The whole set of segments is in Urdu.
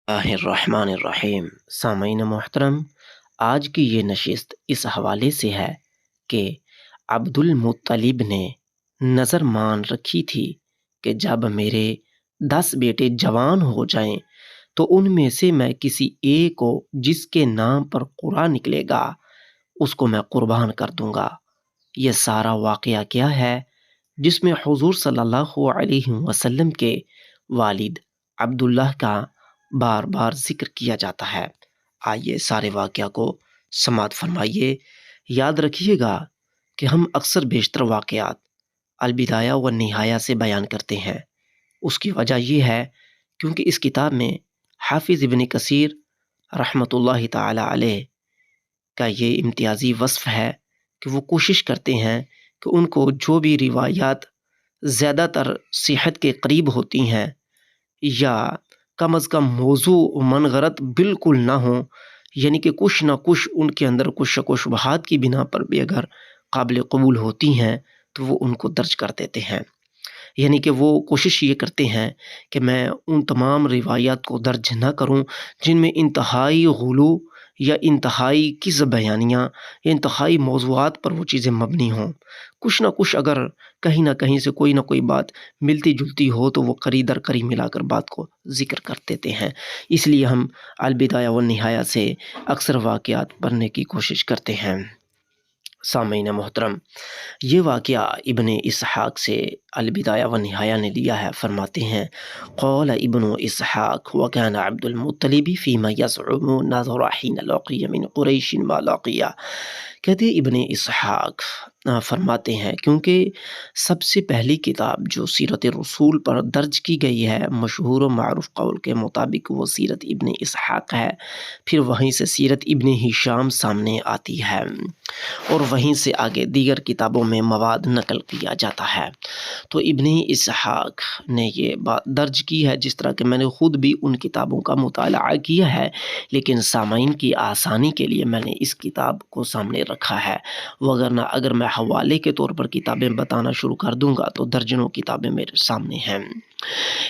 اللہ الرحمن الرحیم۔ سامعین محترم، آج کی یہ نشست اس حوالے سے ہے کہ عبد المطلب نے نظر مان رکھی تھی کہ جب میرے 10 بیٹے جوان ہو جائیں تو ان میں سے میں کسی ایک کو جس کے نام پر قرآن نکلے گا اس کو میں قربان کر دوں گا۔ یہ سارا واقعہ کیا ہے جس میں حضور صلی اللہ علیہ وسلم کے والد عبداللہ کا بار بار ذکر کیا جاتا ہے۔ آئیے سارے واقعہ کو سماعت فرمائیے۔ یاد رکھیے گا کہ ہم اکثر بیشتر واقعات البدایہ و نہایہ سے بیان کرتے ہیں۔ اس کی وجہ یہ ہے کیونکہ اس کتاب میں حافظ ابن کثیر رحمۃ اللہ تعالی علیہ کا یہ امتیازی وصف ہے کہ وہ کوشش کرتے ہیں کہ ان کو جو بھی روایات زیادہ تر صحت کے قریب ہوتی ہیں یا کم از کم موضوع و منغرت بالکل نہ ہوں، یعنی کہ کچھ نہ کچھ ان کے اندر کچھ شک و شبہات کی بنا پر بھی اگر قابل قبول ہوتی ہیں تو وہ ان کو درج کر دیتے ہیں۔ یعنی کہ وہ کوشش یہ کرتے ہیں کہ میں ان تمام روایات کو درج نہ کروں جن میں انتہائی غلو یا انتہائی کذب بیانیاں یا انتہائی موضوعات پر وہ چیزیں مبنی ہوں۔ کچھ نہ کچھ اگر کہیں نہ کہیں سے کوئی نہ کوئی بات ملتی جلتی ہو تو وہ قری در قری ملا کر بات کو ذکر کر دیتے ہیں۔ اس لیے ہم البدایہ والنہایہ سے اکثر واقعات پڑھنے کی کوشش کرتے ہیں۔ سامعین محترم، یہ واقعہ ابن اسحاق سے البدایہ والنہایہ نے لیا ہے۔ فرماتے ہیں قال ابن اسحاق وكان عبد المطلب فيما يزعم نظر حين لقي من قریش ما لقي۔ کہتے ابن اسحاق فرماتے ہیں کیونکہ سب سے پہلی کتاب جو سیرت رسول پر درج کی گئی ہے مشہور و معروف قول کے مطابق وہ سیرت ابن اسحاق ہے، پھر وہیں سے سیرت ابن ہشام سامنے آتی ہے اور وہیں سے آگے دیگر کتابوں میں مواد نقل کیا جاتا ہے۔ تو ابن اسحاق نے یہ بات درج کی ہے، جس طرح کہ میں نے خود بھی ان کتابوں کا مطالعہ کیا ہے، لیکن سامعین کی آسانی کے لیے میں نے اس کتاب کو سامنے رکھا ہے، وگرنہ اگر میں حوالے کے طور پر کتابیں بتانا شروع کر دوں گا تو درجنوں کتابیں میرے سامنے ہیں۔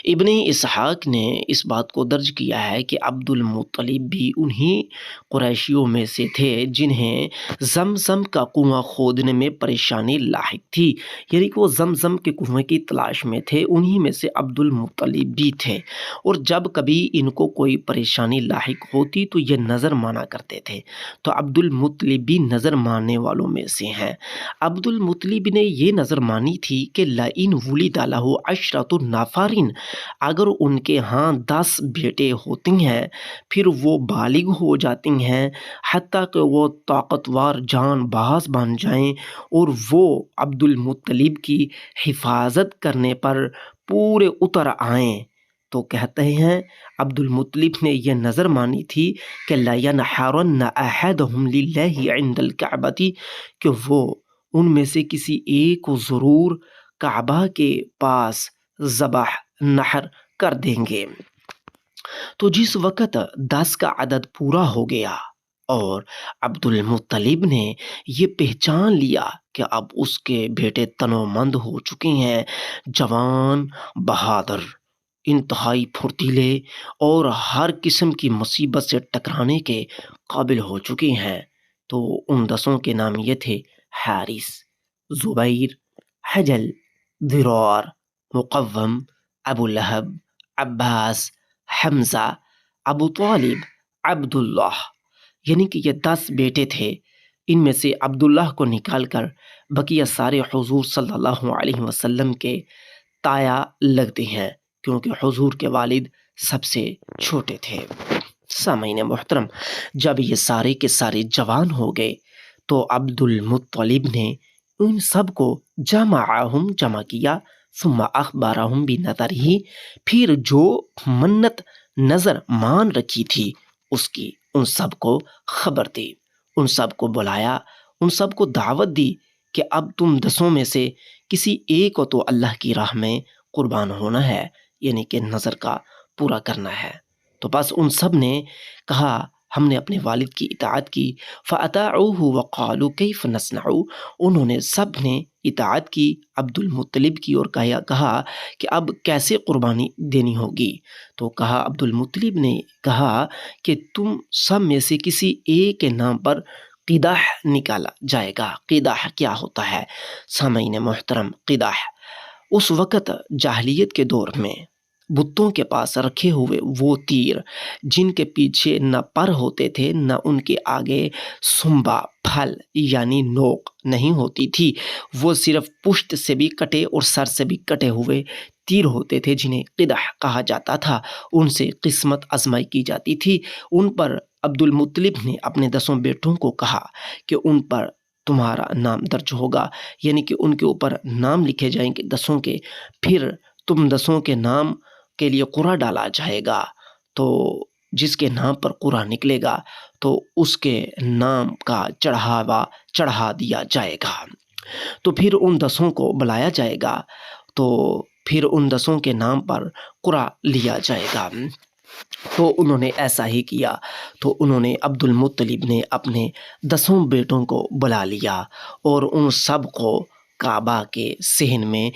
ابن اسحاق نے اس بات کو درج کیا ہے کہ عبد المطلب بھی انہی قریشیوں میں سے تھے جنہیں زمزم کا کنواں کھودنے میں پریشانی لاحق تھی، یعنی کہ وہ زمزم کے کنویں کی تلاش میں تھے، انہی میں سے عبد المطلب بھی تھے، اور جب کبھی ان کو کوئی پریشانی لاحق ہوتی تو یہ نظر مانا کرتے تھے۔ تو عبد المطلب بھی نظر ماننے والوں میں سے ہیں۔ عبد المطلب نے یہ نظر مانی تھی کہ لئن ولد لہ عشرۃ نفرین، اگر ان کے ہاں 10 بیٹے ہوتے ہیں پھر وہ بالغ ہو جاتی ہیں حتیٰ کہ وہ طاقتور جان باز بن جائیں اور وہ عبد المطلب کی حفاظت کرنے پر پورے اتر آئیں، تو کہتے ہیں عبد المطلب نے یہ نظر مانی تھی کہ لَيَنْحَرَنَّ أَحَدَهُمْ لِلَّهِ عِنْدَ الْكَعْبَةِ، کہ وہ ان میں سے کسی ایک کو ضرور کعبہ کے پاس ذبح نحر کر دیں گے۔ تو جس وقت 10 کا عدد پورا ہو گیا اور عبد المطلب نے یہ پہچان لیا کہ اب اس کے بیٹے تنومند ہو چکے ہیں، جوان، بہادر، انتہائی پھرتیلے اور ہر قسم کی مصیبت سے ٹکرانے کے قابل ہو چکے ہیں، تو ان 10 کے نام یہ تھے حارث، زبیر، حجل، ضرار، مقوم، ابو لہب، عباس، حمزہ، ابو طالب، عبداللہ، یعنی کہ یہ 10 بیٹے تھے۔ ان میں سے عبداللہ کو نکال کر بقیہ سارے حضور صلی اللہ علیہ وسلم کے تایا لگتے ہیں، کیونکہ حضور کے والد سب سے چھوٹے تھے۔ سامعین محترم، جب یہ سارے کے سارے جوان ہو گئے تو عبد المطلب نے ان سب کو جمع کیا، ثم اخبرهم بنظرہ، پھر جو منت نظر مان رکھی تھی اس کی ان سب کو خبر دی، ان سب کو بلایا، ان سب کو دعوت دی کہ اب تم 10 میں سے کسی ایک کو تو اللہ کی راہ میں قربان ہونا ہے، یعنی کہ نظر کا پورا کرنا ہے۔ تو بس ان سب نے کہا ہم نے اپنے والد کی اطاعت کی۔ فَأَطَاعُوهُ وَقَالُوا كَيْفَ نَصْنَعُ، انہوں نے سب نے اطاعت کی عبد المطلب کی، اور کہا کہ اب کیسے قربانی دینی ہوگی؟ تو کہا، عبد المطلب نے کہا کہ تم سب میں سے کسی ایک کے نام پر قدح نکالا جائے گا۔ قدح کیا ہوتا ہے سامعین محترم؟ قدح اس وقت جاہلیت کے دور میں بتوں کے پاس رکھے ہوئے وہ تیر جن کے پیچھے نہ پر ہوتے تھے، نہ ان کے آگے سنبا پھل یعنی نوک نہیں ہوتی تھی، وہ صرف پشت سے بھی کٹے اور سر سے بھی کٹے ہوئے تیر ہوتے تھے جنہیں قدح کہا جاتا تھا۔ ان سے قسمت آزمائی کی جاتی تھی۔ ان پر عبد المطلب نے اپنے 10 بیٹوں کو کہا کہ ان پر تمہارا نام درج ہوگا، یعنی کہ ان کے اوپر نام لکھے جائیں گے 10 کے، پھر تم 10 کے نام کے لیے قرعہ ڈالا جائے گا، تو جس کے نام پر قرعہ نکلے گا تو اس کے نام کا چڑھاوا چڑھا دیا جائے گا۔ تو پھر ان 10 کو بلایا جائے گا، تو پھر ان 10 کے نام پر قرعہ لیا جائے گا۔ تو انہوں نے ایسا ہی کیا۔ تو انہوں نے عبد المطلب نے اپنے 10 بیٹوں کو بلا لیا اور ان سب کو کعبہ کے صحن میں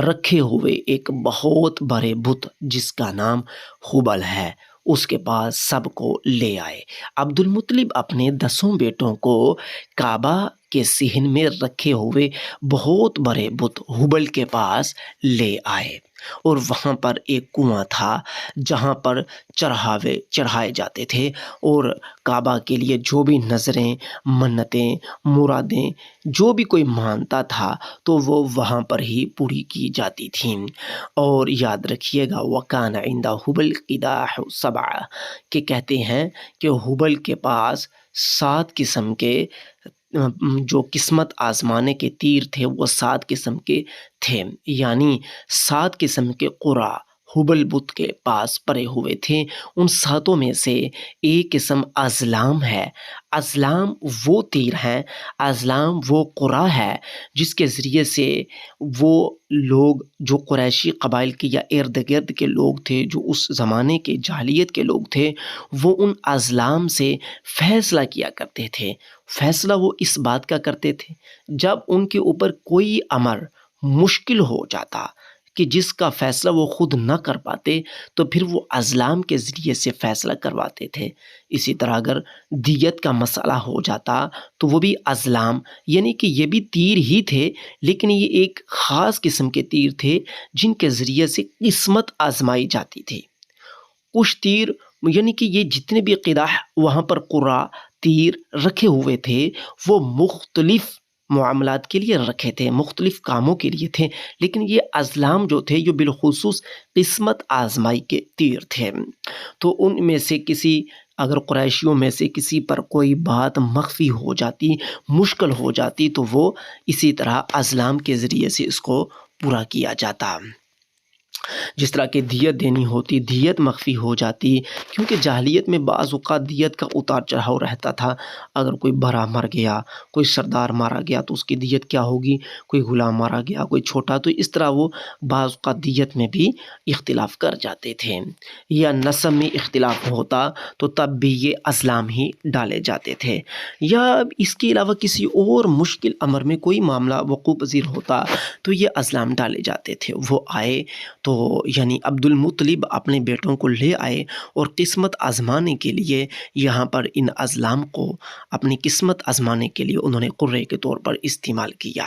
رکھے ہوئے ایک بہت بڑے بت جس کا نام ہبل ہے، اس کے پاس سب کو لے آئے۔ عبد المطلب اپنے 10 بیٹوں کو کعبہ کے صحن میں رکھے ہوئے بہت بڑے بت ہبل کے پاس لے آئے، اور وہاں پر ایک کنواں تھا جہاں پر چڑھاوے چڑھائے جاتے تھے، اور کعبہ کے لیے جو بھی نظریں، منتیں، مرادیں جو بھی کوئی مانتا تھا تو وہ وہاں پر ہی پوری کی جاتی تھیں۔ اور یاد رکھیے گا، وَكَانَ عِنْدَ هُبَلْ قِدَاحُ سَبْعَ، کہ کہتے ہیں کہ ہبل کے پاس 7 قسم کے جو قسمت آزمانے کے تیر تھے وہ 7 قسم کے تھے، یعنی 7 قسم کے قرعہ ہبل بت کے پاس پڑے ہوئے تھے۔ ان 7 میں سے ایک قسم ازلام ہے۔ ازلام وہ تیر ہیں، ازلام وہ قرعہ ہے جس کے ذریعے سے وہ لوگ جو قریشی قبائل کے یا ارد گرد کے لوگ تھے، جو اس زمانے کے جاہلیت کے لوگ تھے، وہ ان ازلام سے فیصلہ کیا کرتے تھے۔ فیصلہ وہ اس بات کا کرتے تھے جب ان کے اوپر کوئی امر مشکل ہو جاتا کہ جس کا فیصلہ وہ خود نہ کر پاتے، تو پھر وہ ازلام کے ذریعے سے فیصلہ کرواتے تھے۔ اسی طرح اگر دیت کا مسئلہ ہو جاتا تو وہ بھی ازلام، یعنی کہ یہ بھی تیر ہی تھے لیکن یہ ایک خاص قسم کے تیر تھے جن کے ذریعے سے قسمت آزمائی جاتی تھی۔ کچھ تیر یعنی کہ یہ جتنے بھی قدح وہاں پر قرعہ تیر رکھے ہوئے تھے وہ مختلف معاملات کے لیے رکھے تھے، مختلف کاموں کے لیے تھے، لیکن یہ ازلام جو تھے یہ بالخصوص قسمت آزمائی کے تیر تھے۔ تو ان میں سے کسی اگر قریشیوں میں سے کسی پر کوئی بات مخفی ہو جاتی، مشکل ہو جاتی، تو وہ اسی طرح ازلام کے ذریعے سے اس کو پورا کیا جاتا۔ جس طرح کہ دیت دینی ہوتی، دیت مخفی ہو جاتی، کیونکہ جاہلیت میں بعض اوقات دیت کا اتار چڑھاؤ رہتا تھا۔ اگر کوئی بڑا مر گیا، کوئی سردار مارا گیا تو اس کی دیت کیا ہوگی، کوئی غلام مارا گیا، کوئی چھوٹا، تو اس طرح وہ بعض اوقات دیت میں بھی اختلاف کر جاتے تھے، یا نسب میں اختلاف ہوتا تو تب بھی یہ ازلام ہی ڈالے جاتے تھے، یا اس کے علاوہ کسی اور مشکل امر میں کوئی معاملہ وقوع پذیر ہوتا تو یہ ازلام ڈالے جاتے تھے۔ وہ آئے تو یعنی عبد المطلب اپنے بیٹوں کو لے آئے اور قسمت آزمانے کے لیے یہاں پر ان ازلام کو اپنی قسمت آزمانے کے لیے انہوں نے قرعے کے طور پر استعمال کیا۔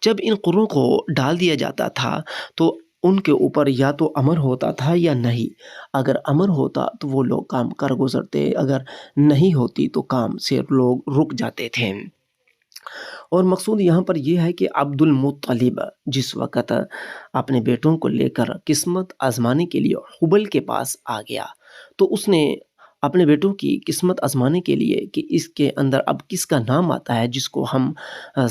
جب ان قرعوں کو ڈال دیا جاتا تھا تو ان کے اوپر یا تو امر ہوتا تھا یا نہیں۔ اگر امر ہوتا تو وہ لوگ کام کر گزرتے، اگر نہیں ہوتی تو کام سے لوگ رک جاتے تھے۔ اور مقصود یہاں پر یہ ہے کہ عبد المطلب جس وقت اپنے بیٹوں کو لے کر قسمت آزمانے کے لیے ہبل کے پاس آ گیا تو اس نے اپنے بیٹوں کی قسمت آزمانے کے لیے کہ اس کے اندر اب کس کا نام آتا ہے جس کو ہم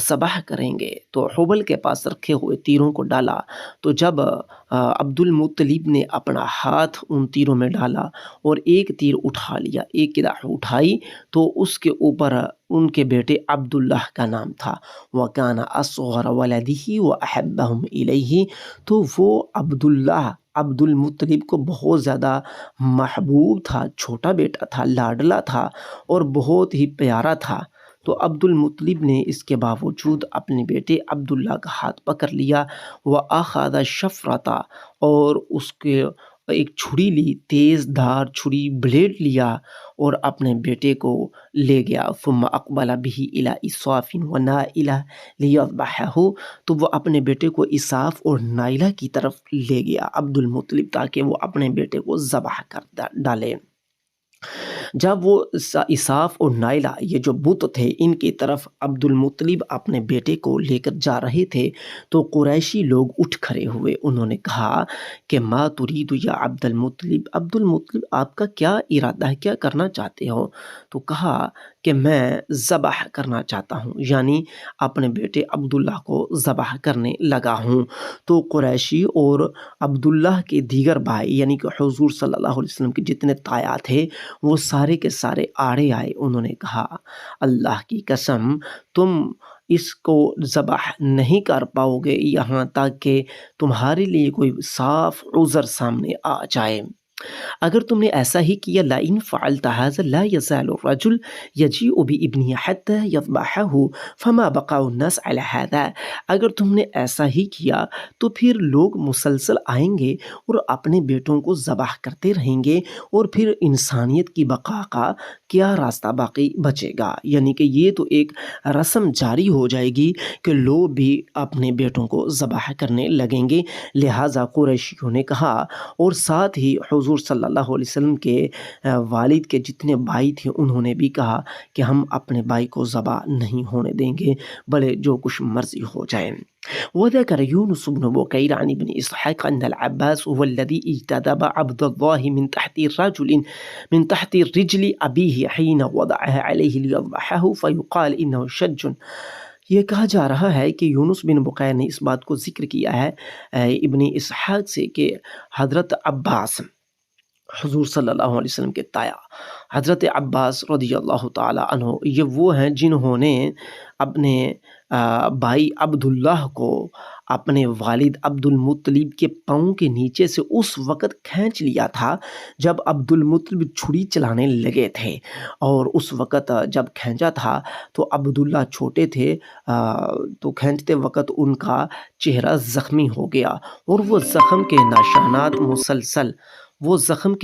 ذبح کریں گے، تو ہبل کے پاس رکھے ہوئے تیروں کو ڈالا۔ تو جب عبد المطلب نے اپنا ہاتھ ان تیروں میں ڈالا اور ایک تیر اٹھا لیا، ایک قدح اٹھائی، تو اس کے اوپر ان کے بیٹے عبداللہ کا نام تھا۔ وَكَانَ أَصْغَرَ وَلَدِهِ وَأَحَبَّهُمْ إِلَيْهِ، تو وہ عبداللہ عبد المطلب کو بہت زیادہ محبوب تھا، چھوٹا بیٹا تھا، لاڈلا تھا اور بہت ہی پیارا تھا۔ تو عبد المطلب نے اس کے باوجود اپنے بیٹے عبداللہ کا ہاتھ پکڑ لیا، وَأَخَذَ الشَّفْرَةَ، اور اس کے ایک چھری لی، تیز دھار چھری، بلیڈ لیا اور اپنے بیٹے کو لے گیا۔ ثم اقبل به الى اساف ونائلہ لیذبحہ، تو وہ اپنے بیٹے کو اساف اور نائلہ کی طرف لے گیا عبد المطلب، تاکہ وہ اپنے بیٹے کو ذبح کر ڈالے۔ جب وہ اساف اور نائلہ یہ جو بت تھے ان کی طرف عبد المطلب اپنے بیٹے کو لے کر جا رہے تھے تو قریشی لوگ اٹھ کھڑے ہوئے، انہوں نے کہا کہ ما ترید یا عبد المطلب، عبد المطلب آپ کا کیا ارادہ ہے، کیا کرنا چاہتے ہو؟ تو کہا کہ میں ذبح کرنا چاہتا ہوں، یعنی اپنے بیٹے عبداللہ کو ذبح کرنے لگا ہوں۔ تو قریشی اور عبداللہ کے دیگر بھائی یعنی کہ حضور صلی اللہ علیہ وسلم کے جتنے تایا تھے وہ سارے کے سارے آڑے آئے، انہوں نے کہا اللہ کی قسم تم اس کو ذبح نہیں کر پاؤ گے یہاں تک کہ تمہارے لیے کوئی صاف عذر سامنے آ جائے۔ اگر تم نے ایسا ہی کیا لئن فعلت هذا لا يزال الرجل يجيء بابنه حتى يذبحه فما بقى الناس على هذا، اگر تم نے ایسا ہی کیا تو پھر لوگ مسلسل آئیں گے اور اپنے بیٹوں کو ذبح کرتے رہیں گے اور پھر انسانیت کی بقا کا کیا راستہ باقی بچے گا، یعنی کہ یہ تو ایک رسم جاری ہو جائے گی کہ لوگ بھی اپنے بیٹوں کو ذبح کرنے لگیں گے۔ لہٰذا قریشیوں نے کہا، اور ساتھ ہی حضور صلی اللہ علیہ وسلم کے والد کے جتنے بھائی تھے انہوں نے بھی کہا کہ ہم اپنے بھائی کو ذبح نہیں ہونے دیں گے، بھلے جو کچھ مرضی ہو جائے۔ وذكر يونس بن بكير عن ابن إسحاق أن العباس هو الذي اجتذب عبد الله من تحت رجل أبيه حين وضعها عليه ليذبحه فيقال إنه شج۔ یہ کہا جا رہا ہے کہ یونس بن بقیر نے اس بات کو ذکر کیا ہے ابن اسحاق سے کہ حضرت عباس حضور صلی اللہ علیہ وسلم کے تایا حضرت عباس رضی اللہ تعالی عنہ، یہ وہ ہیں جنہوں نے اپنے بھائی عبداللہ کو اپنے والد عبد المطلب کے پاؤں کے نیچے سے اس وقت کھینچ لیا تھا جب عبد المطلب چھری چلانے لگے تھے، اور اس وقت جب کھینچا تھا تو عبداللہ چھوٹے تھے، تو کھینچتے وقت ان کا چہرہ زخمی ہو گیا اور وہ زخم کے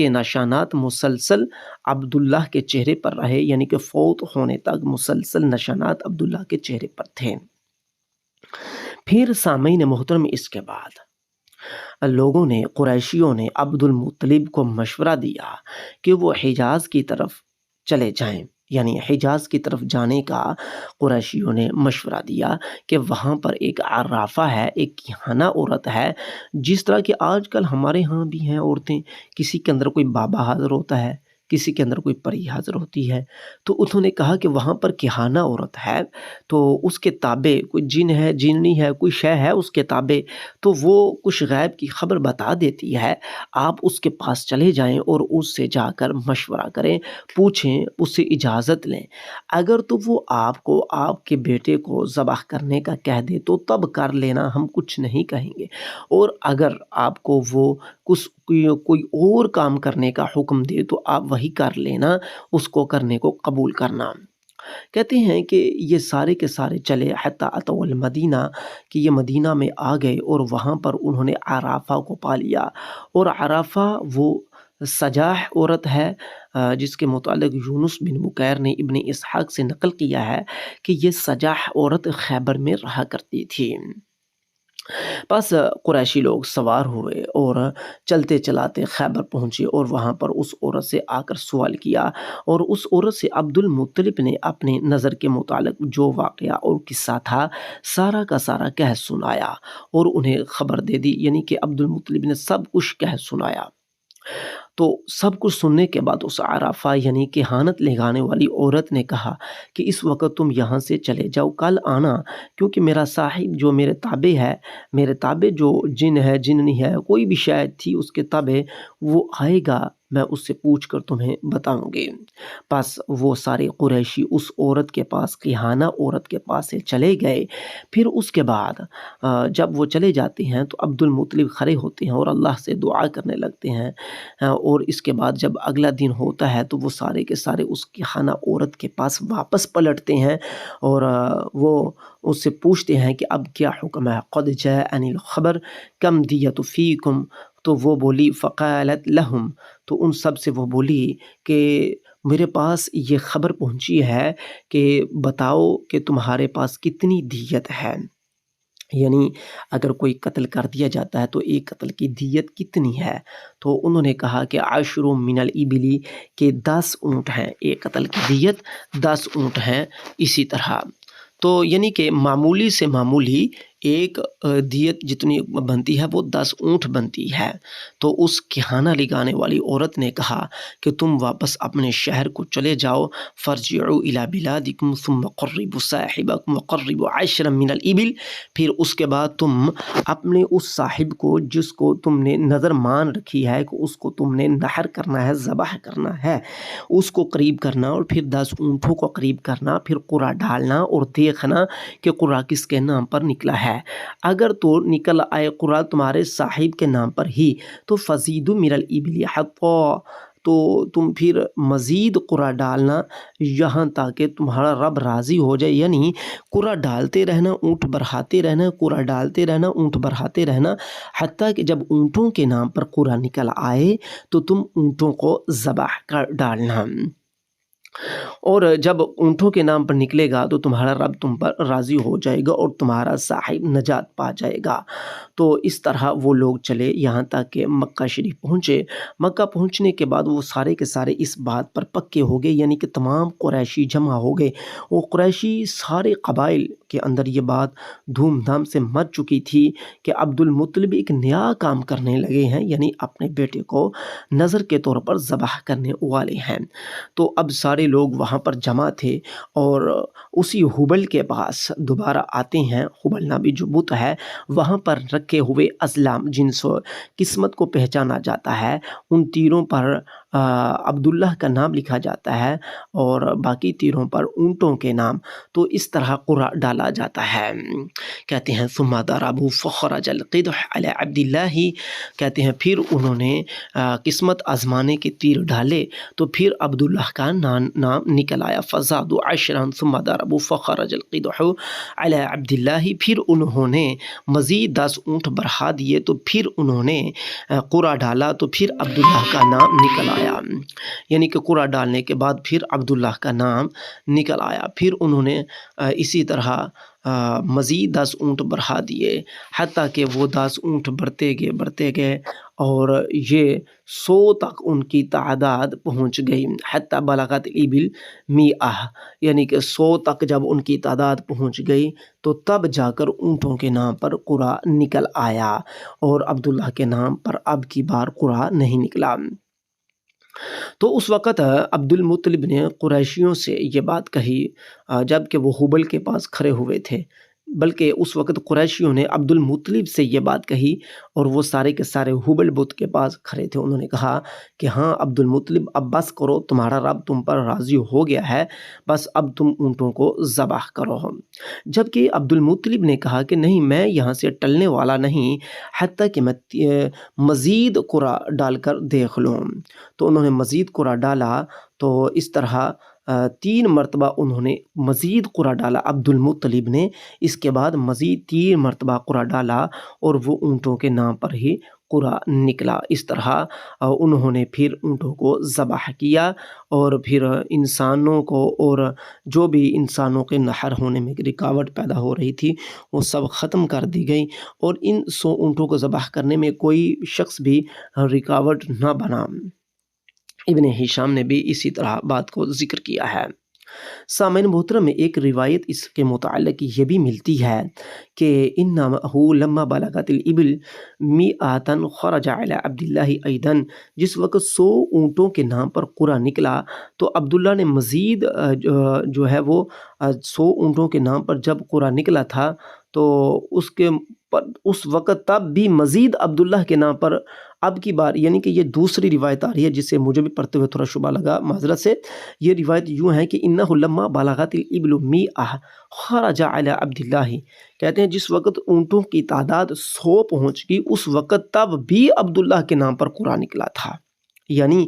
نشانات مسلسل عبداللہ کے چہرے پر رہے، یعنی کہ فوت ہونے تک مسلسل نشانات عبداللہ کے چہرے پر تھے۔ پھر سامعین محترم اس کے بعد لوگوں نے قریشیوں نے عبد المطلب کو مشورہ دیا کہ وہ حجاز کی طرف چلے جائیں، یعنی حجاز کی طرف جانے کا قریشیوں نے مشورہ دیا کہ وہاں پر ایک عرافہ ہے، ایک کہانہ عورت ہے، جس طرح کہ آج کل ہمارے ہاں بھی ہیں عورتیں، کسی کے اندر کوئی بابا حاضر ہوتا ہے، کسی کے اندر کوئی پری حاضر ہوتی ہے، تو انہوں نے کہا کہ وہاں پر کہانہ عورت ہے تو اس کے تابع کوئی جن ہے، جننی ہے، کوئی شے ہے اس کے تابع، تو وہ کچھ غیب کی خبر بتا دیتی ہے، آپ اس کے پاس چلے جائیں اور اس سے جا کر مشورہ کریں، پوچھیں، اس سے اجازت لیں، اگر تو وہ آپ کو آپ کے بیٹے کو ذبح کرنے کا کہہ دے تو تب کر لینا، ہم کچھ نہیں کہیں گے، اور اگر آپ کو وہ کوئی اور کام کرنے کا حکم دے تو آپ وہی کر لینا، اس کو کرنے کو قبول کرنا۔ کہتے ہیں کہ یہ سارے کے سارے چلے حتی اتوا المدینہ، کہ یہ مدینہ میں آ گئے اور وہاں پر انہوں نے عرافہ کو پا لیا، اور عرافہ وہ سجاح عورت ہے جس کے متعلق یونس بن بکیر نے ابن اسحاق سے نقل کیا ہے کہ یہ سجاح عورت خیبر میں رہا کرتی تھی۔ بس قریشی لوگ سوار ہوئے اور چلتے چلاتے خیبر پہنچے اور وہاں پر اس عورت سے آ کر سوال کیا، اور اس عورت سے عبد المطلب نے اپنے نظر کے متعلق جو واقعہ اور قصہ تھا سارا کا سارا کہہ سنایا اور انہیں خبر دے دی، یعنی کہ عبد المطلب نے سب کچھ کہہ سنایا۔ تو سب کچھ سننے کے بعد اس عرافہ یعنی کہانت لگانے والی عورت نے کہا کہ اس وقت تم یہاں سے چلے جاؤ، کل آنا، کیونکہ میرا صاحب جو میرے تابع ہے، میرے تابع جو جن ہے، جننی ہے، کوئی بھی شاید تھی اس کے تابع، وہ آئے گا میں اس سے پوچھ کر تمہیں بتاؤں گی۔ پس وہ سارے قریشی اس عورت کے پاس، کہانہ عورت کے پاس سے چلے گئے۔ پھر اس کے بعد جب وہ چلے جاتے ہیں تو عبد المطلب کھڑے ہوتے ہیں اور اللہ سے دعا کرنے لگتے ہیں۔ اور اس کے بعد جب اگلا دن ہوتا ہے تو وہ سارے کے سارے اس کہانہ عورت کے پاس واپس پلٹتے ہیں اور وہ اس سے پوچھتے ہیں کہ اب کیا حکم ہے؟ قد جاءنی الخبر کم دیت فیکم، تو وہ بولی فقالت لہم، تو ان سب سے وہ بولی کہ میرے پاس یہ خبر پہنچی ہے کہ بتاؤ کہ تمہارے پاس کتنی دیت ہے، یعنی اگر کوئی قتل کر دیا جاتا ہے تو ایک قتل کی دیت کتنی ہے؟ تو انہوں نے کہا کہ 10 من الابلی، کہ 10 اونٹ ہیں، ایک قتل کی دیت 10 اونٹ ہیں۔ اسی طرح تو یعنی کہ معمولی سے معمولی ایک دیت جتنی بنتی ہے وہ 10 اونٹ بنتی ہے۔ تو اس کہانہ لگانے والی عورت نے کہا کہ تم واپس اپنے شہر کو چلے جاؤ، فرجعوا الی بلادکم ثم قربوا صاحبکم وقربوا 10 من الابل، پھر اس کے بعد تم اپنے اس صاحب کو جس کو تم نے نظر مان رکھی ہے کہ اس کو تم نے نحر کرنا ہے، ذبح کرنا ہے، اس کو قریب کرنا اور پھر 10 اونٹوں کو قریب کرنا، پھر قرعہ ڈالنا اور دیکھنا کہ قرعہ کس کے نام پر نکلا ہے۔ اگر تو نکل آئے قرعہ تمہارے صاحب کے نام پر ہی تو فزیدوا من الابل حقا، تو تم پھر مزید قرعہ ڈالنا یہاں تاکہ تمہارا رب راضی ہو جائے، یعنی قرعہ ڈالتے رہنا، اونٹ بڑھاتے رہنا، قرعہ ڈالتے رہنا، اونٹ بڑھاتے رہنا، حتیٰ کہ جب اونٹوں کے نام پر قرعہ نکل آئے تو تم اونٹوں کو ذبح کر ڈالنا، اور جب اونٹوں کے نام پر نکلے گا تو تمہارا رب تم پر راضی ہو جائے گا اور تمہارا صاحب نجات پا جائے گا۔ تو اس طرح وہ لوگ چلے یہاں تک کہ مکہ شریف پہنچے۔ مکہ پہنچنے کے بعد وہ سارے کے سارے اس بات پر پکے ہو گئے، یعنی کہ تمام قریشی جمع ہو گئے۔ وہ قریشی سارے قبائل کے اندر یہ بات دھوم دھام سے مچ چکی تھی کہ عبد المطلب ایک نیا کام کرنے لگے ہیں، یعنی اپنے بیٹے کو نذر کے طور پر ذبح کرنے والے ہیں۔ تو اب سارے لوگ وہاں پر جمع تھے اور اسی حبل کے پاس دوبارہ آتے ہیں۔ حبل نامی جو بت ہے وہاں پر رکھے ہوئے ازلام، جن سے قسمت کو پہچانا جاتا ہے، ان تیروں پر عبداللہ کا نام لکھا جاتا ہے اور باقی تیروں پر اونٹوں کے نام۔ تو اس طرح قرعہ ڈالا جاتا ہے۔ کہتے ہیں ثم ضربوا فخرج القدح علی عبداللہ، کہتے ہیں پھر انہوں نے قسمت آزمانے کے تیر ڈالے تو پھر عبداللہ کا نام نکل آیا۔ فزادوا 10 ثم ضربوا فخرج القدح علی عبداللہ، پھر انہوں نے مزید 10 اونٹ بڑھا دیے تو پھر انہوں نے قرعہ ڈالا تو پھر عبداللہ کا نام نکل آیا، یعنی کہ قرعہ ڈالنے کے بعد پھر عبداللہ کا نام نکل آیا۔ پھر انہوں نے اسی طرح مزید 10 اونٹ بڑھا دیے، حتیٰ کہ وہ 10 اونٹ بڑھتے گئے اور یہ 100 تک ان کی تعداد پہنچ گئی۔ حتیٰ بلغت الابل 100، یعنی کہ 100 تک جب ان کی تعداد پہنچ گئی تو تب جا کر اونٹوں کے نام پر قرعہ نکل آیا، اور عبداللہ کے نام پر اب کی بار قرعہ نہیں نکلا۔ تو اس وقت عبد المطلب نے قریشیوں سے یہ بات کہی جب کہ وہ حبل کے پاس کھڑے ہوئے تھے، بلکہ اس وقت قریشیوں نے عبد المطلب سے یہ بات کہی اور وہ سارے کے سارے حبل بت کے پاس کھڑے تھے۔ انہوں نے کہا کہ ہاں عبد المطلب، اب بس کرو، تمہارا رب تم پر راضی ہو گیا ہے، بس اب تم اونٹوں کو ذبح کرو۔ جبکہ عبد المطلب نے کہا کہ نہیں، میں یہاں سے ٹلنے والا نہیں حتیٰ کہ میں مزید قرعہ ڈال کر دیکھ لوں۔ تو انہوں نے مزید قرعہ ڈالا، تو اس طرح 3 مرتبہ انہوں نے مزید قرعہ ڈالا عبد المطلب نے، اس کے بعد مزید 3 مرتبہ قرعہ ڈالا اور وہ اونٹوں کے نام پر ہی قرعہ نکلا۔ اس طرح انہوں نے پھر اونٹوں کو ذبح کیا اور پھر انسانوں کو، اور جو بھی انسانوں کے نحر ہونے میں رکاوٹ پیدا ہو رہی تھی وہ سب ختم کر دی گئی، اور ان 100 اونٹوں کو ذبح کرنے میں کوئی شخص بھی رکاوٹ نہ بنا۔ ابن ہشام نے بھی اسی طرح بات کو ذکر کیا ہے۔ سامعین محترم، میں ایک روایت اس کے متعلق یہ بھی ملتی ہے کہ انہ لما بلغت الابل 100 خرج علی عبداللہ ایضاً، جس وقت 100 اونٹوں کے نام پر قرعہ نکلا تو عبداللہ نے مزید جو ہے وہ 100 اونٹوں کے نام پر جب قرعہ نکلا تھا تو اس وقت تب بھی مزید عبداللہ کے نام پر اب کی بار یعنی کہ یہ دوسری روایت آ رہی ہے جس سے مجھے بھی پڑھتے ہوئے تھوڑا شبہ لگا، معذرت سے۔ یہ روایت یوں ہے کہ انہ لما بلغت الابل 100 خرج علی عبد اللہ، کہتے ہیں جس وقت اونٹوں کی تعداد 100 پہنچ گئی اس وقت تب بھی عبداللہ کے نام پر قرآن نکلا تھا۔ یعنی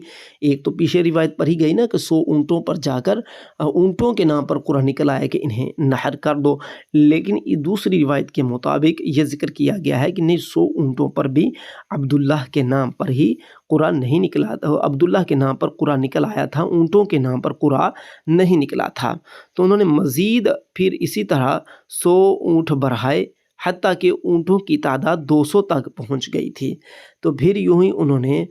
ایک تو پیچھے روایت پڑھی گئی نا کہ 100 اونٹوں پر جا کر اونٹوں کے نام پر قرآن نکل آیا کہ انہیں نحر کر دو، لیکن دوسری روایت کے مطابق یہ ذکر کیا گیا ہے کہ نہیں 100 اونٹوں پر بھی عبداللہ کے نام پر ہی قرآن نہیں نکلا تھا، عبداللہ کے نام پر قرآن نکل آیا تھا، اونٹوں کے نام پر قرآن نہیں نکلا تھا۔ تو انہوں نے مزید پھر اسی طرح 100 اونٹ بڑھائے حتیٰ کہ اونٹوں کی تعداد 200 تک پہنچ گئی تھی۔ تو پھر یوں ہی انہوں نے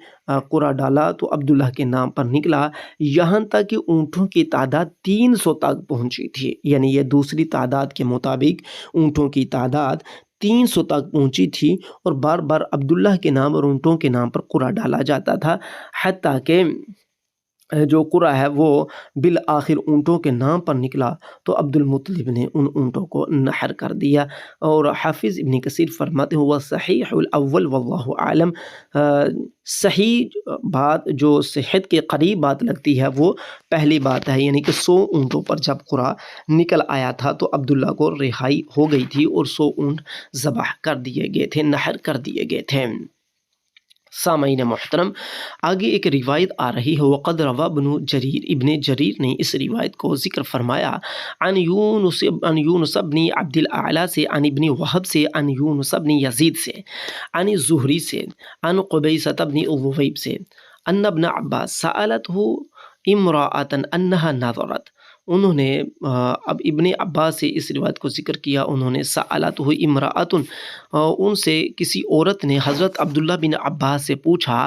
قرآن ڈالا تو عبداللہ کے نام پر نکلا، یہاں تک کہ اونٹوں کی تعداد 300 تک پہنچی تھی۔ یعنی یہ دوسری تعداد کے مطابق اونٹوں کی تعداد 300 تک پہنچی تھی، اور بار بار عبداللہ کے نام اور اونٹوں کے نام پر قرآن ڈالا جاتا تھا، حتیٰ کہ جو قرآن ہے وہ بالآخر اونٹوں کے نام پر نکلا تو عبد المطلب نے ان اونٹوں کو نحر کر دیا۔ اور حافظ ابن کثیر فرماتے ہیں وہ صحیح الاول واللہ اعلم، صحیح بات جو صحت کے قریب بات لگتی ہے وہ پہلی بات ہے، یعنی کہ 100 اونٹوں پر جب قرآن نکل آیا تھا تو عبداللہ کو رہائی ہو گئی تھی اور 100 اونٹ ذبح کر دیے گئے تھے، نحر کر دیے گئے تھے۔ سامعین محترم، آگے ایک روایت آ رہی ہے، وقد روا ابن جریر نے اس روایت کو ذکر فرمایا عن یونس بن عبد الاعلی سے، عن ابن وہب سے، عن یونس بن یزید سے، عن زہری سے، عن قبیصۃ بن ذؤیب سے، ان ابن عباس سألته امرأة انها نظرت، انہوں نے اب ابن عباس سے اس روایت کو ذکر کیا، انہوں نے سألته امرأة، ان سے کسی عورت نے حضرت عبداللہ بن عباس سے پوچھا،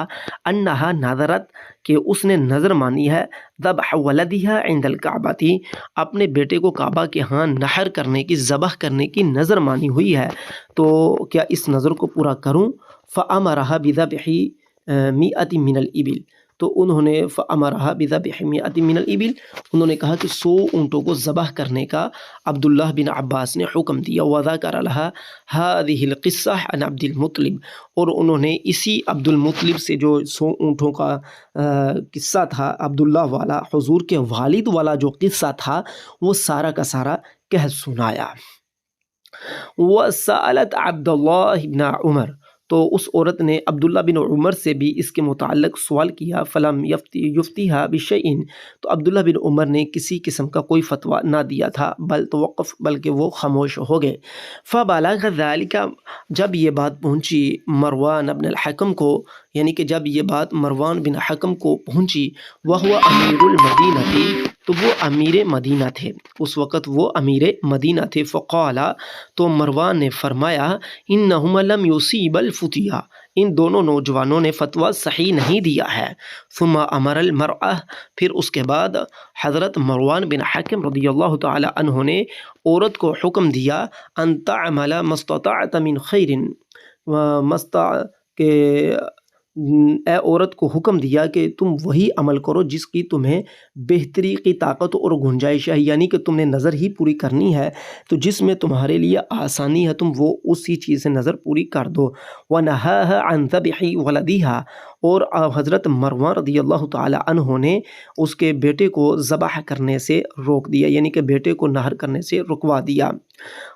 انہا نظرت، کہ اس نے نظر مانی ہے، ذبح ولدها عند الکعبۃ، اپنے بیٹے کو کعبہ کے ہاں نحر کرنے کی، ذبح کرنے کی نظر مانی ہوئی ہے، تو کیا اس نظر کو پورا کروں؟ فأمرها بذبح 100 من الابل، تو انہوں نے فأمرها بذبح 100 من الابل، انہوں نے کہا کہ 100 اونٹوں کو ذبح کرنے کا عبداللہ بن عباس نے حکم دیا۔ وذکر لها هذه القصہ عن عبد المطلب، اور انہوں نے اسی عبد المطلب سے جو 100 اونٹوں کا قصہ تھا عبداللہ والا، حضور کے والد والا جو قصہ تھا وہ سارا کا سارا کہہ سنایا۔ وسألت عبداللہ بن عمر، تو اس عورت نے عبداللہ بن عمر سے بھی اس کے متعلق سوال کیا، فلم یفتیہا بشیء، تو عبداللہ بن عمر نے کسی قسم کا کوئی فتویٰ نہ دیا تھا، بل توقف، بلکہ وہ خاموش ہو گئے۔ فبلغ ذلك، جب یہ بات پہنچی مروان بن الحکم کو، یعنی کہ جب یہ بات مروان بن حکم کو پہنچی، وہو امیر المدینہ تھی، تو وہ امیر مدینہ تھے، اس وقت وہ امیر مدینہ تھے۔ فقال، تو مروان نے فرمایا، انہم لم یصیب الفتیہ، ان دونوں نوجوانوں نے فتویٰ صحیح نہیں دیا ہے۔ ثم امر المرأة، پھر اس کے بعد حضرت مروان بن حکم رضی اللہ تعالی عنہ نے عورت کو حکم دیا، ان تعمل ما استطعت من خیر، کہ اے عورت کو حکم دیا کہ تم وہی عمل کرو جس کی تمہیں بہتری کی طاقت اور گنجائش ہے، یعنی کہ تم نے نظر ہی پوری کرنی ہے تو جس میں تمہارے لیے آسانی ہے تم وہ اسی چیز سے نظر پوری کر دو۔ وَنَهَاهَا عَنْ ذَبْحِ وَلَدِهَا، اور حضرت مروان رضی اللہ تعالی عنہ نے اس کے بیٹے کو ذبح کرنے سے روک دیا، یعنی کہ بیٹے کو نحر کرنے سے رکوا دیا۔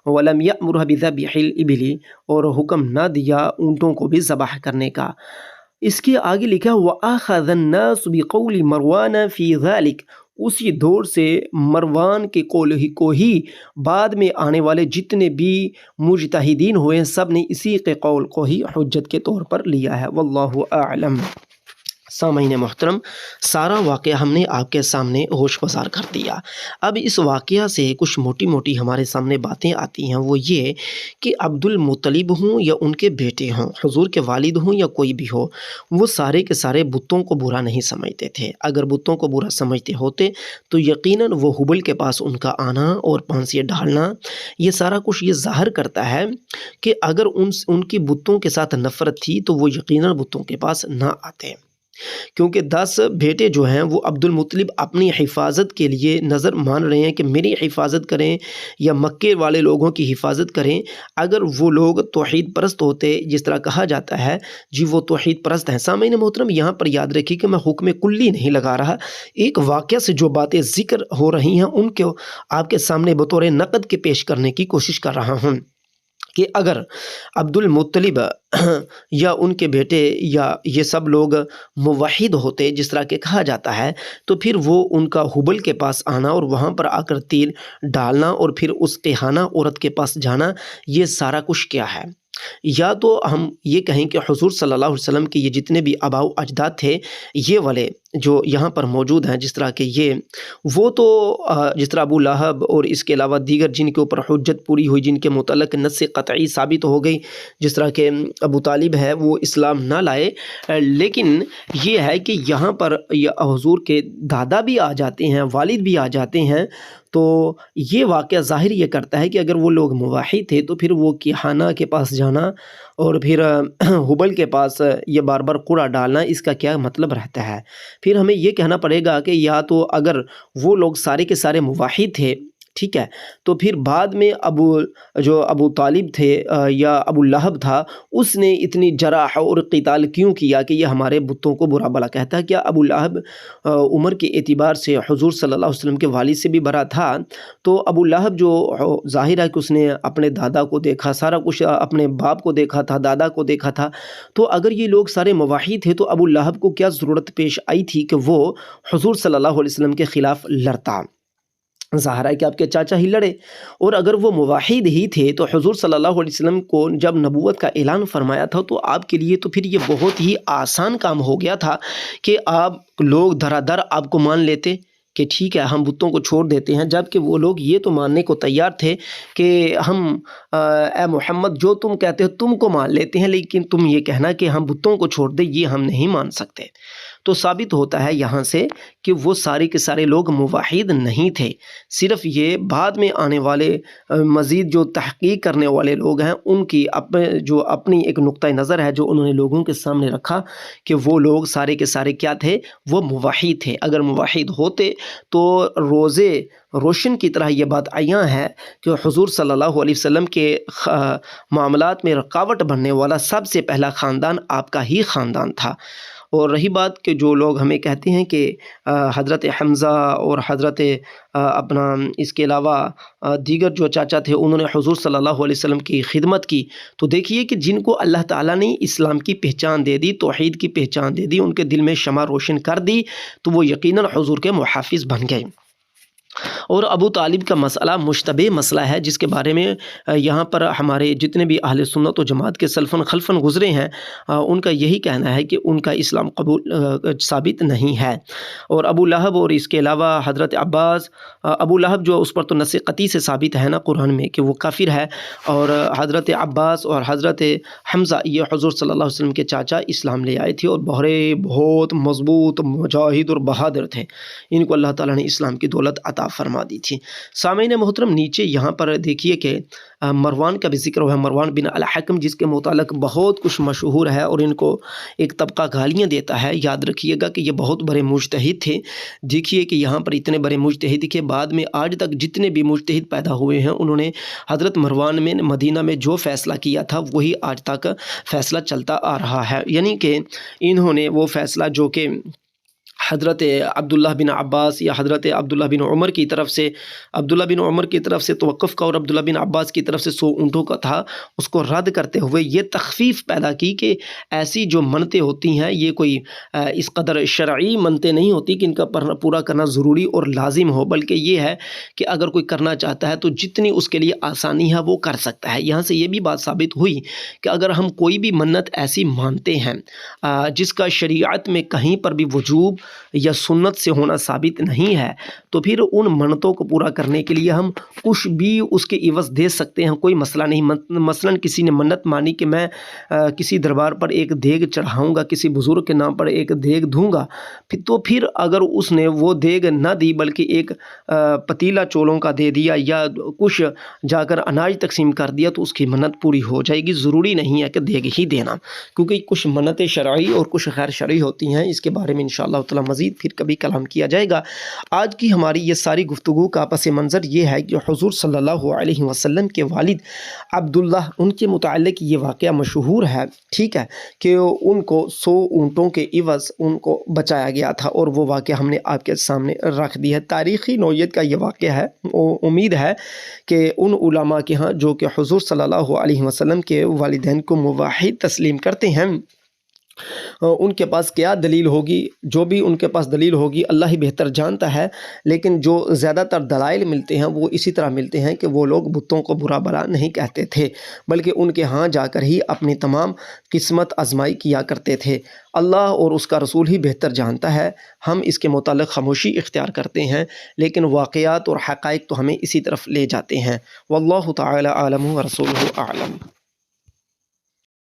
وَلَمْ يَأْمُرْهَا بِذَبْحِ الْإِبِلِ، اور حکم نہ دیا اونٹوں کو بھی ذبح کرنے کا۔ اس کے آگے لکھا وَأَخَذَ النَّاسُ بِقَوْلِ مَرْوَانَ فِي ذَلِكَ، اسی دور سے مروان کے قول ہی کو ہی بعد میں آنے والے جتنے بھی مجتہدین ہوئے ہیں سب نے اسی کے قول کو ہی حجت کے طور پر لیا ہے، واللہ اعلم۔ سامعین محترم، سارا واقعہ ہم نے آپ کے سامنے ہوش گزار کر دیا۔ اب اس واقعہ سے کچھ موٹی موٹی ہمارے سامنے باتیں آتی ہیں، وہ یہ کہ عبد المطلب ہوں یا ان کے بیٹے ہوں، حضور کے والد ہوں یا کوئی بھی ہو، وہ سارے کے سارے بتوں کو برا نہیں سمجھتے تھے۔ اگر بتوں کو برا سمجھتے ہوتے تو یقیناً وہ حبل کے پاس ان کا آنا اور پانسیاں ڈھالنا، یہ سارا کچھ یہ ظاہر کرتا ہے کہ اگر ان کی بتوں کے ساتھ نفرت تھی تو وہ یقیناً بتوں کے پاس نہ آتے۔ کیونکہ 10 بیٹے جو ہیں وہ عبد المطلب اپنی حفاظت کے لیے نظر مان رہے ہیں کہ میری حفاظت کریں یا مکے والے لوگوں کی حفاظت کریں۔ اگر وہ لوگ توحید پرست ہوتے، جس طرح کہا جاتا ہے جی وہ توحید پرست ہیں۔ سامعین محترم، یہاں پر یاد رکھیے کہ میں حکم کلی نہیں لگا رہا، ایک واقعہ سے جو باتیں ذکر ہو رہی ہیں ان کو آپ کے سامنے بطور نقد کے پیش کرنے کی کوشش کر رہا ہوں کہ اگر عبد المطلب یا ان کے بیٹے یا یہ سب لوگ موحد ہوتے جس طرح کہ کہا جاتا ہے، تو پھر وہ ان کا حبل کے پاس آنا اور وہاں پر آ کر تیر ڈالنا اور پھر اس قیحانہ عورت کے پاس جانا، یہ سارا کچھ کیا ہے؟ یا تو ہم یہ کہیں کہ حضور صلی اللہ علیہ وسلم کے یہ جتنے بھی آباء و اجداد تھے، یہ والے جو یہاں پر موجود ہیں، جس طرح کہ یہ وہ تو جس طرح ابو لہب اور اس کے علاوہ دیگر جن کے اوپر حجت پوری ہوئی، جن کے متعلق نص قطعی ثابت ہو گئی، جس طرح کہ ابو طالب ہے وہ اسلام نہ لائے، لیکن یہ ہے کہ یہاں پر حضور کے دادا بھی آ جاتے ہیں، والد بھی آ جاتے ہیں، تو یہ واقعہ ظاہر یہ کرتا ہے کہ اگر وہ لوگ موحد تھے تو پھر وہ کیحانہ کے پاس جانا اور پھر حبل کے پاس یہ بار بار قرعہ ڈالنا، اس کا کیا مطلب رہتا ہے؟ پھر ہمیں یہ کہنا پڑے گا کہ یا تو اگر وہ لوگ سارے کے سارے موحد تھے، ٹھیک ہے، تو پھر بعد میں ابو طالب تھے یا ابو لہب تھا، اس نے اتنی جراح اور قتال کیوں کیا کہ یہ ہمارے بتوں کو برا بلا کہتا ہے؟ کیا ابو لہب عمر کے اعتبار سے حضور صلی اللہ علیہ وسلم کے والد سے بھی برا تھا؟ تو ابو لہب جو ظاہر ہے کہ اس نے اپنے دادا کو دیکھا، سارا کچھ اپنے باپ کو دیکھا تھا، دادا کو دیکھا تھا، تو اگر یہ لوگ سارے موحد تھے تو ابو لہب کو کیا ضرورت پیش آئی تھی کہ وہ حضور صلی اللہ علیہ وسلم کے خلاف لڑتا؟ ظاہر ہے کہ آپ کے چاچا ہی لڑے، اور اگر وہ موحد ہی تھے تو حضور صلی اللہ علیہ وسلم کو جب نبوت کا اعلان فرمایا تھا تو آپ کے لیے تو پھر یہ بہت ہی آسان کام ہو گیا تھا کہ آپ لوگ دھرا دھر آپ کو مان لیتے کہ ٹھیک ہے ہم بتوں کو چھوڑ دیتے ہیں، جبکہ وہ لوگ یہ تو ماننے کو تیار تھے کہ ہم اے محمد جو تم کہتے ہو تم کو مان لیتے ہیں، لیکن تم یہ کہنا کہ ہم بتوں کو چھوڑ دیں یہ ہم نہیں مان سکتے۔ تو ثابت ہوتا ہے یہاں سے کہ وہ سارے کے سارے لوگ موحد نہیں تھے، صرف یہ بعد میں آنے والے مزید جو تحقیق کرنے والے لوگ ہیں ان کی اپنی ایک نقطہ نظر ہے جو انہوں نے لوگوں کے سامنے رکھا کہ وہ لوگ سارے کے سارے کیا تھے؟ وہ موحد تھے۔ اگر موحد ہوتے تو روزے روشن کی طرح یہ بات عیاں ہے کہ حضور صلی اللہ علیہ وسلم کے معاملات میں رکاوٹ بننے والا سب سے پہلا خاندان آپ کا ہی خاندان تھا۔ اور رہی بات کہ جو لوگ ہمیں کہتے ہیں کہ حضرت حمزہ اور حضرت اپنا اس کے علاوہ دیگر جو چاچا تھے انہوں نے حضور صلی اللہ علیہ وسلم کی خدمت کی، تو دیکھیے کہ جن کو اللہ تعالیٰ نے اسلام کی پہچان دے دی، توحید کی پہچان دے دی، ان کے دل میں شمع روشن کر دی، تو وہ یقیناً حضور کے محافظ بن گئے۔ اور ابو طالب کا مسئلہ مشتبہ مسئلہ ہے جس کے بارے میں یہاں پر ہمارے جتنے بھی اہل سنت و جماعت کے سلفاً خلفاً گزرے ہیں ان کا یہی کہنا ہے کہ ان کا اسلام قبول ثابت نہیں ہے۔ اور ابو لہب اور اس کے علاوہ حضرت عباس، ابو لہب جو اس پر تو نص قطعی سے ثابت ہے نا قرآن میں کہ وہ کافر ہے، اور حضرت عباس اور حضرت حمزہ یہ حضور صلی اللہ علیہ وسلم کے چاچا اسلام لے آئے تھے اور بہت مضبوط مجاہد اور بہادر تھے، ان کو اللہ تعالیٰ نے اسلام کی دولت عطا فرما دی تھی۔ سامعین محترم، نیچے یہاں پر دیکھیے کہ مروان کا بھی ذکر ہوا ہے، مروان بن الحکم، جس کے متعلق بہت کچھ مشہور ہے اور ان کو ایک طبقہ گالیاں دیتا ہے۔ یاد رکھیے گا کہ یہ بہت بڑے مجتہد تھے۔ دیکھیے کہ یہاں پر اتنے بڑے مجتہد کے بعد میں آج تک جتنے بھی مجتہد پیدا ہوئے ہیں انہوں نے حضرت مروان میں مدینہ میں جو فیصلہ کیا تھا وہی آج تک فیصلہ چلتا آ رہا ہے، یعنی کہ انہوں نے وہ فیصلہ جو کہ حضرت عبداللہ بن عباس یا حضرت عبداللہ بن عمر کی طرف سے توقف کا اور عبداللہ بن عباس کی طرف سے 100 اونٹوں کا تھا، اس کو رد کرتے ہوئے یہ تخفیف پیدا کی کہ ایسی جو منتیں ہوتی ہیں یہ کوئی اس قدر شرعی منتیں نہیں ہوتی کہ ان کا پورا کرنا ضروری اور لازم ہو، بلکہ یہ ہے کہ اگر کوئی کرنا چاہتا ہے تو جتنی اس کے لیے آسانی ہے وہ کر سکتا ہے۔ یہاں سے یہ بھی بات ثابت ہوئی کہ اگر ہم کوئی بھی منت ایسی مانتے ہیں جس کا شریعت میں کہیں پر بھی وجوب یا سنت سے ہونا ثابت نہیں ہے تو پھر ان منتوں کو پورا کرنے کے لیے ہم کچھ بھی اس کے عوض دے سکتے ہیں، کوئی مسئلہ نہیں۔ مثلاً کسی نے منت مانی کہ میں کسی دربار پر ایک دیگ چڑھاؤں گا، کسی بزرگ کے نام پر ایک دیگ دوں گا، تو پھر اگر اس نے وہ دیگ نہ دی بلکہ ایک پتیلا چولوں کا دے دیا یا کچھ جا کر اناج تقسیم کر دیا تو اس کی منت پوری ہو جائے گی۔ ضروری نہیں ہے کہ دیگ ہی دینا، کیونکہ کچھ منتیں شرعی اور کچھ غیر شرعی ہوتی ہیں۔ اس کے بارے میں انشاءاللہ تعالی مزید پھر کبھی کلام کیا جائے گا۔ آج کی ہماری یہ ساری گفتگو کا پس منظر یہ ہے کہ حضور صلی اللہ علیہ وسلم کے والد عبداللہ، ان کے متعلق یہ واقعہ مشہور ہے، ٹھیک ہے، کہ ان کو 100 اونٹوں کے عوض ان کو بچایا گیا تھا، اور وہ واقعہ ہم نے آپ کے سامنے رکھ دی ہے۔ تاریخی نوعیت کا یہ واقعہ ہے۔ امید ہے کہ ان علماء کے ہاں جو کہ حضور صلی اللہ علیہ وسلم کے والدین کو موحد تسلیم کرتے ہیں، ان کے پاس کیا دلیل ہوگی، جو بھی ان کے پاس دلیل ہوگی اللہ ہی بہتر جانتا ہے، لیکن جو زیادہ تر دلائل ملتے ہیں وہ اسی طرح ملتے ہیں کہ وہ لوگ بتوں کو برا بھلا نہیں کہتے تھے، بلکہ ان کے ہاں جا کر ہی اپنی تمام قسمت آزمائی کیا کرتے تھے۔ اللہ اور اس کا رسول ہی بہتر جانتا ہے، ہم اس کے متعلق خاموشی اختیار کرتے ہیں، لیکن واقعات اور حقائق تو ہمیں اسی طرف لے جاتے ہیں۔ واللہ تعالی عالم ورسولہ اعلم۔